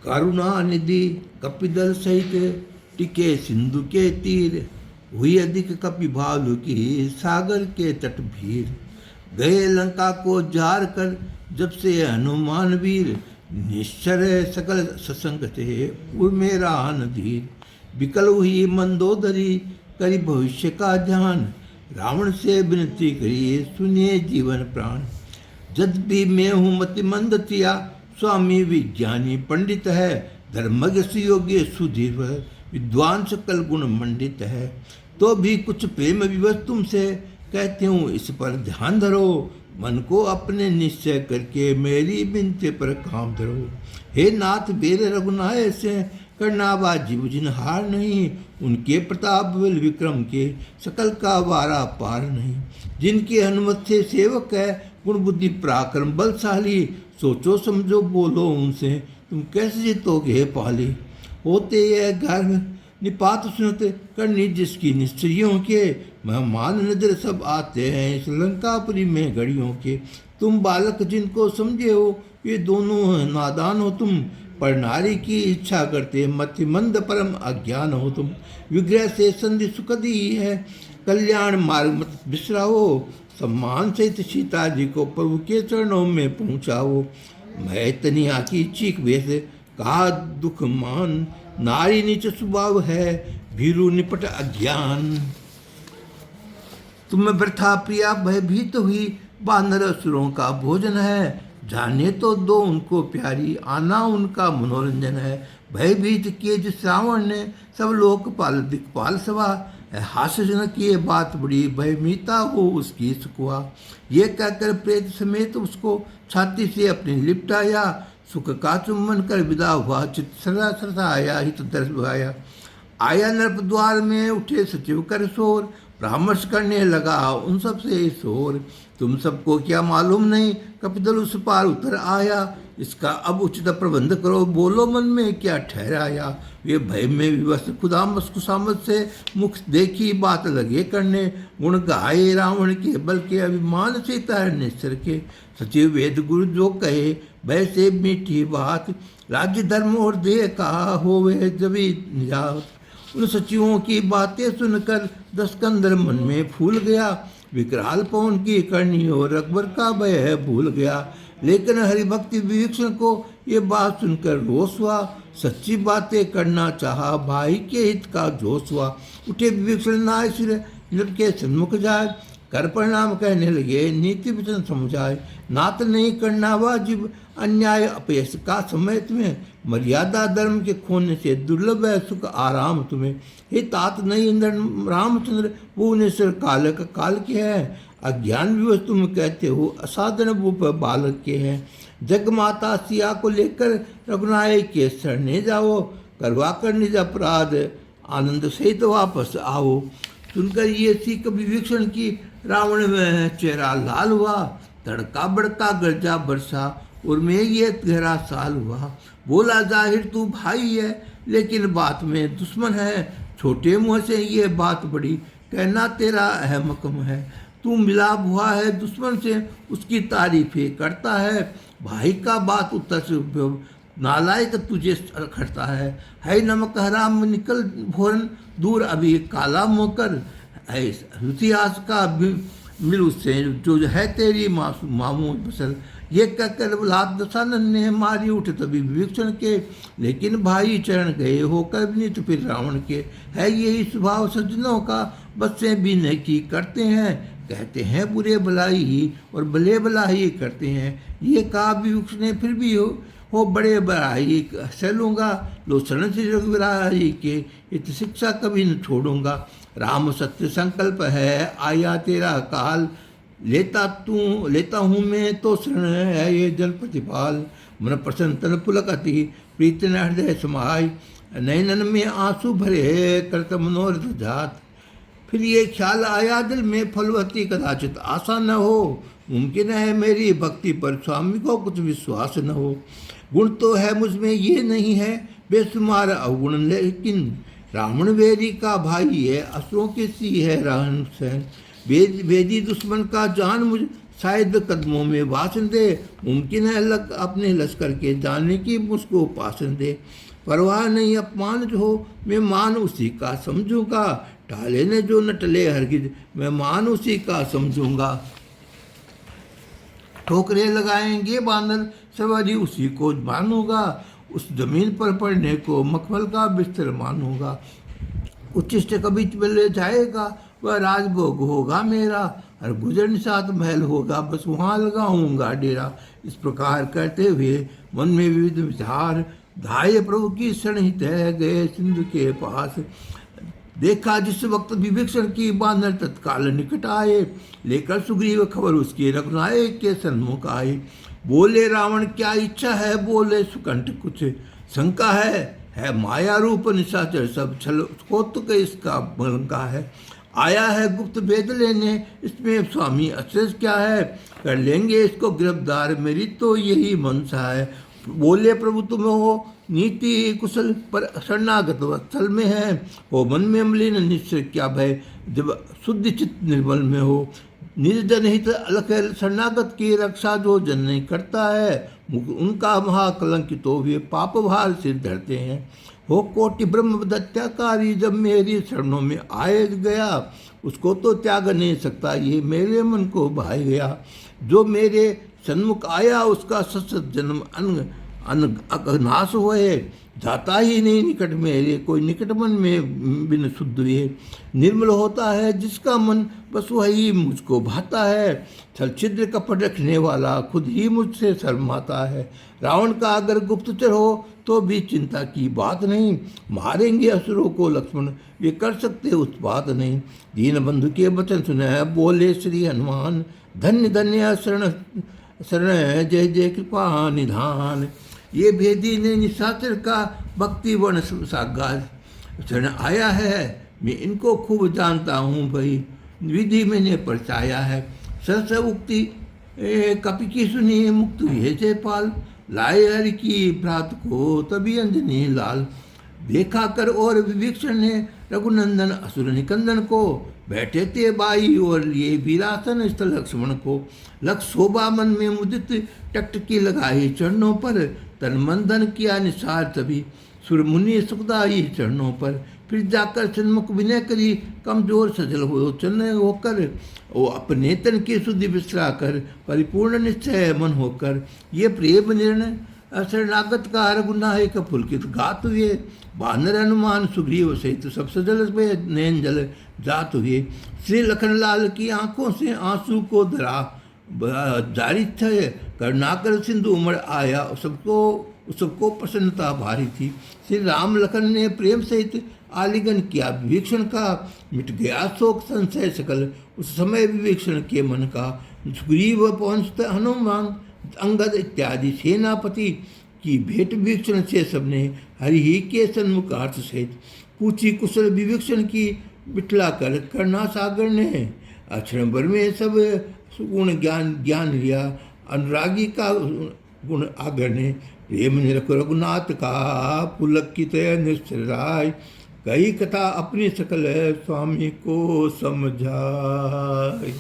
करुणा निधि कपिदल सहित टिके सिंधु के तीर, हुई अधिक कपि भालु की सागर के तट भीर। गए लंका को जार कर जब से हनुमान वीर, निश्चर सकल ससंग थे उर्मेरा धीर। विकल हुई मंदोदरी करी भविष्य का ध्यान, रावण से विनती करी सुनिए जीवन प्राण। जद भी मैं हूँ मतिमंद तिया, स्वामी विज्ञानी पंडित है। धर्मज्ञ सुयोग्य सुधीर विद्वान सकल गुण मंडित है। तो भी कुछ प्रेम विवश तुमसे कहते हूँ इस पर ध्यान धरो। मन को अपने निश्चय करके मेरी बिनती पर काम धरो। हे नाथ वीर रघुनाय से करना बाजी जिनहार नहीं, उनके प्रताप बल विक्रम के सकल का वारा पार नहीं। जिनके हनुमत से सेवक है गुण बुद्धि पराक्रम बलशाली, सोचो समझो बोलो उनसे तुम कैसे जीतोगे पाली। होते ये गर्भ निपात सुनत करनी जिसकी निश्चयों के, मेहमान नजर सब आते हैं इस लंकापुरी में घड़ियों के। तुम बालक जिनको समझे हो ये दोनों नादान हो तुम, पर नारी की इच्छा करते मतिमंद परम अज्ञान हो तुम। विग्रह से संधि सुखदी है कल्याण मार्ग मत बिसराओ, सम्मान सहित सीता जी को प्रभु के चरणों में पहुँचाओ। मैं तनिया की चीख वेश कहा दुख मान, नारी नीच स्वभाव है भीरु निपट अज्ञान। तुम वृथा प्रिया भयभीत हुई, बानर असुरों का भोजन है। जाने तो दो उनको प्यारी, आना उनका मनोरंजन है। भयभीत किए जिस रावण ने सब लोकपाल दिक्पाल सवा, हास्य जन किए बात बड़ी भयमीता हो उसकी सुखवा। ये कहकर प्रेत समेत उसको छाती से अपनी लिपटाया, सुख का चुम्बन कर विदा हुआ चित सदा सरसा आया हित दर्श भाया। आया नर्प द्वार में उठे सचिव कर शोर, परामर्श करने लगा उन सब से शोर। तुम सबको क्या मालूम नहीं कपिदल उस पार उतर आया, इसका अब उचित प्रबंध करो बोलो मन में क्या ठहराया। वे भय में विवश खुदामस खुशामत से मुख देखी बात लगे करने, गुण गाए रावण के बल के अभिमान से तैरने सिर के। सचिव वेद गुरु जो कहे भय से मीठी बात, राज्य धर्म और देह का होवे जभी निजात। उन सचिवों की बातें सुनकर दस्कंदर मन में फूल गया, विकराल पवन की करनी और अकबर का भय भूल गया। लेकिन हरिभक्ति विभीषण को ये बात सुनकर रोष हुआ, सच्ची बातें करना चाहा भाई के हित का जोश हुआ। उठे विभीषण नाय सिर नर के सन्मुख जाए, कर परिणाम कहने लगे नीति वचन समझाए। नात नहीं करना वाजिब अन्याय अपयश का समय तुम्हें, मर्यादा धर्म के खोने से दुर्लभ है सुख आराम तुम्हें। हे तात नहीं इंद्र रामचंद्र भुवनेश्वर काल का काल के है, अज्ञान विवश तुम कहते हो असाधन भूप बालक के हैं। जग माता सिया को लेकर रघुनाय के शरणे जाओ, करवा कर निज अपराध आनंद सहित वापस आओ। सुनकर ये सीख विभीषण की रावण में चेहरा लाल हुआ, तड़का बड़का गर्जा बरसा और में ये गहरा साल हुआ। बोला जाहिर तू भाई है लेकिन बात में दुश्मन है, छोटे मुँह से ये बात बड़ी कहना तेरा अहमकम है। तू मिलाप हुआ है दुश्मन से उसकी तारीफें करता है, भाई का बात उत्तर से नालायक तुझे खड़ता है नमक हराम निकल भोरन दूर अभी काला मोकर। इतिहास का मिल उससे जो है तेरी मामू बसल। ये कहकर लात दशानन ने मारी उठ तभी विभीषण के, लेकिन भाई चरण गए होकर विनीत फिर रावण के। है यही स्वभाव सज्जनों का बच्चे भी नेकी करते हैं, कहते हैं बुरे भलाई ही और भले भलाई करते हैं। ये कहा विभीषण ने फिर भी हो बड़े बड़ाई सहलूँगा, लो शरण से रघुराई के इत शिक्षा कभी न छोड़ूंगा। राम सत्य संकल्प है आया तेरा काल, लेता हूँ मैं तो शरण है ये जल प्रतिपाल। मन प्रसन्न तन पुलकति प्रीत न हृदय समाय, नयनन में आंसू भरे करत मनोरथ जात। फिर ये ख्याल आया दिल में फलवती कदाचित आशा न हो, मुमकिन है मेरी भक्ति पर स्वामी को कुछ विश्वास न हो। गुण तो है मुझमें ये नहीं है बेशुमार अवगुण, लेकिन रावण वेदी का भाई है असुरों की सी है रहन सहन। वेदी दुश्मन का जान मुझ शायद कदमों में भाषण दे, मुमकिन है लग अपने लश्कर के जाने की मुझको पासन दे। परवाह नहीं अपमान जो हो, मैं मान उसी का समझूंगा, टाले ने जो न टले हरगिज, मैं मान उसी का समझूंगा। ठोकरे लगाएंगे बांदर, सवारी उसी को मानूंगा, उस जमीन पर पड़ने को मखमल का बिस्तर मानूंगा। उच्चिष्ट कभी चले जाएगा, वह राजभोग होगा मेरा, हर गुजर निषाद महल होगा, बस वहाँ लगाऊंगा डेरा। इस प्रकार करते हुए मन में विविध विचार, धाये प्रभु की शरण ही तह गए सिंधु के पास। देखा जिस वक्त विभीषण की बांधर तत्काल निकट आए, लेकर सुग्रीव खबर उसके रघुनायक के सन्मुख आए। बोले रावण क्या इच्छा है, बोले सुकंठ कुछ शंका है माया रूप निशाचर सब छल कौतुक इसका भंका है। आया है गुप्त भेद लेने, इसमें स्वामी अशेष क्या है, कर लेंगे इसको गिरफ्तार, मेरी तो यही मनसा है। बोले प्रभु तुम हो नीति कुशल, पर शरणागत वत्सल में है, हो मन में मलिन निश्चय क्या भय, जब शुद्ध चित्त निर्मल में हो। निर्जन हित अलख शरणागत की रक्षा जो जन नहीं करता है, उनका महाकलंकित तो वे पाप भार से धरते हैं। हो कोटि ब्रह्म दत्याकारी, जब मेरी शरणों में आए गया, उसको तो त्याग नहीं सकता, ये मेरे मन को भाई गया। जो मेरे सन्मुख आया उसका सत जन्म नाश हुए, जाता ही नहीं निकट मेरे, कोई निकट मन में बिन शुद्ध हुए। निर्मल होता है जिसका मन, बस वही मुझको भाता है, छल छिद्र कपट रखने वाला खुद ही मुझसे शर्माता है। रावण का अगर गुप्तचर हो तो भी चिंता की बात नहीं, मारेंगे असुरों को लक्ष्मण, वे कर सकते उत्पात नहीं। दीन बंधु के वचन सुने, बोले श्री हनुमान, धन्य धन्य शरण शरण जय जय कृपा निधान। ये भेदी ने निशाचर का भक्ति वर्ण सागार शरण आया है, मैं इनको खूब जानता हूँ भाई, विधि मैंने परचाया है। सरस उक्ति कपि की सुनी, मुक्त हुए जयपाल, लाए हरि की भ्रात को तभी अंजनी लाल। देखा कर और विभीषण ने रघुनंदन असुर निकंदन को, बैठे थे बाई और लिए वीरासन स्थल लक्ष्मण को। लक्ष्य शोभा मन में मुदित, टकटकी लगाई चरणों पर, तन मंदन किया निसार तभी, सुर मुनि सुखदाई चरणों पर। फिर जाकर सन्मुख विनय करी, कमजोर सजल हो चलने होकर, वो अपने तन की शुद्धि बिसरा कर, परिपूर्ण निश्चय मन होकर। ये प्रेम निर्णय शरणागत का रघुनायक पुलकित गात हुए, वानर हनुमान सुग्रीव सहित सब सजल में नैन जल जात हुए। श्री लखनलाल की आंखों से आंसू को धरा जारी थे, करुणाकर सिंधु उमड़ आया, सबको प्रसन्नता भारी थी। श्री राम लखन ने प्रेम सहित आलिंगन किया विभीषण का, मिट गया शोक संशय सकल उस समय विभीषण के मन का। सुग्रीव पहुँचते हनुमान अंगद इत्यादि सेनापति की भेंट विभीषण से सबने हरि ही के सन्मुख अर्थ सहित पूछी कुशल विभीषण की, बिठला कर करुणा सागर ने अक्षर भर में सब गुण ज्ञान लिया। अनुरागी का गुण आगर ने, प्रेम निरख रघुनाथ का पुलकित निश्चय राय, कई कथा अपनी सकल स्वामी को समझाए।